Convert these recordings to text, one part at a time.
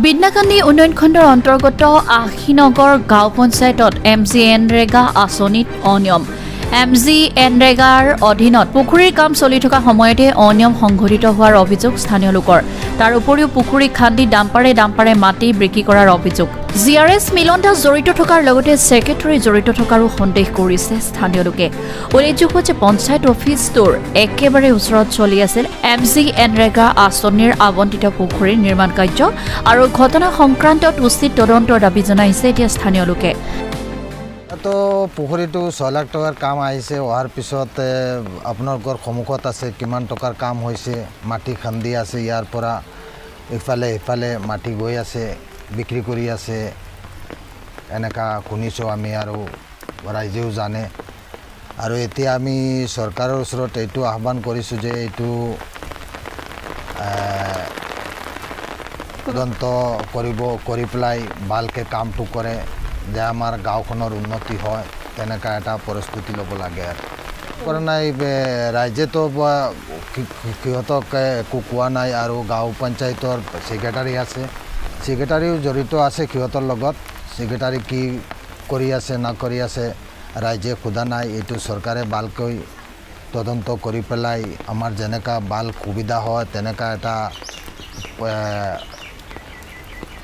বিদ্যাকান্দি উন্নয়ন খণ্ডৰ অন্তৰ্গত আশীনগৰ গাঁও পঞ্চায়তত MGNৰেগা আঁচনিত অনিয়ম MGNৰেগাৰ অধীনত পুখুৰীৰ কাম চলি থকা সময়তে অনিয়ম সংঘটিত হোৱাৰ অভিযোগ স্থানীয় লোকৰ তাৰ উপৰিও পুখুৰী খান্দি ডাম্পাৰে মাটি বিক্ৰী কৰাৰ অভিযোগ জিআৰএছ মিলন দাস জড়িত থকাৰ লগতে সেক্ৰেটাৰী জড়িত থকাৰো সন্দেহ কৰিছে স্থানীয় লোকে উল্লেখযোগ্য যে পঞ্চায়ত অফিচটোৰ একেবাৰে ওচৰত চলি আছিল MGNৰেগা আঁচনিৰ আবণ্টিত পুখুৰীৰ নিৰ্মাণ কাৰ্য আৰু ঘটনা সংক্ৰান্তত উচিত তদন্তৰ দাবী জনাইছে এতিয়া স্থানীয় লোকে তো পুখুৰীটো 6 লাখ টকাৰ কাম আহিছে অহাৰ পিছত আপোনালোকৰ সন্মুখত আছে কিমান টকাৰ কাম হৈছে মাটি খান্দি আছে ইয়াৰ পৰা ইফালে মাটি গৈ আছে বিক্ৰী কৰি আছে এনেকা শুনিছোঁ আমি আৰু ৰাইজেও জানে আৰু এতিয়া আমি চৰকাৰৰ ওচৰত এইটো আহ্বান কৰিছোঁ যে এইটো তদন্ত কৰি পেলাই ভালকে কামটো কৰে যে আমাৰ গাঁওখনৰ উন্নতি হয় তেনেকা এটা পৰিস্থিতি ল'ব লাগে আৰু কাৰণ ৰাইজেতো সিহঁতক একো কোৱা নাই আৰু গাঁও পঞ্চায়তৰ সেক্ৰেটাৰী আছে সেক্ৰেটাৰীও জড়িত আছে সিহঁতৰ লগত সেক্ৰেটাৰী কি কৰি আছে না কৰি আছে ৰাইজে সোধা নাই এইটো চৰকাৰে ভালকৈ তদন্ত কৰি পেলাই আমাৰ যেনেকা ভাল সুবিধা হয় তেনেকা এটা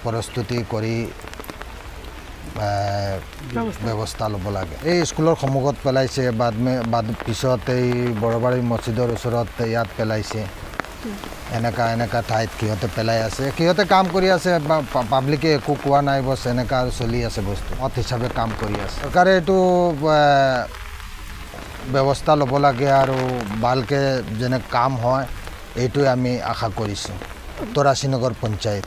পৰিস্থিতি কৰি ব্যৱস্থা ল'ব লাগে এই স্কুলৰ সন্মুখত পেলাইছে পিছত এই বৰবাৰী মছজিদৰ ওচৰত ইয়াত পেলাইছে এনেকা ঠাইত সিহঁতে পেলাই আছে সিহঁতে কাম কৰি আছে পাব্লিকে একো কোৱা নাই বছ এনেকা আৰু চলি আছে বস্তু মত হিচাপে কাম কৰি আছে চৰকাৰে এইটো ব্যৱস্থা ল'ব লাগে আৰু ভালকৈ যেনে কাম হয় এইটোৱে আমি আশা কৰিছোঁ উত্তৰ আশীনগৰ পঞ্চায়ত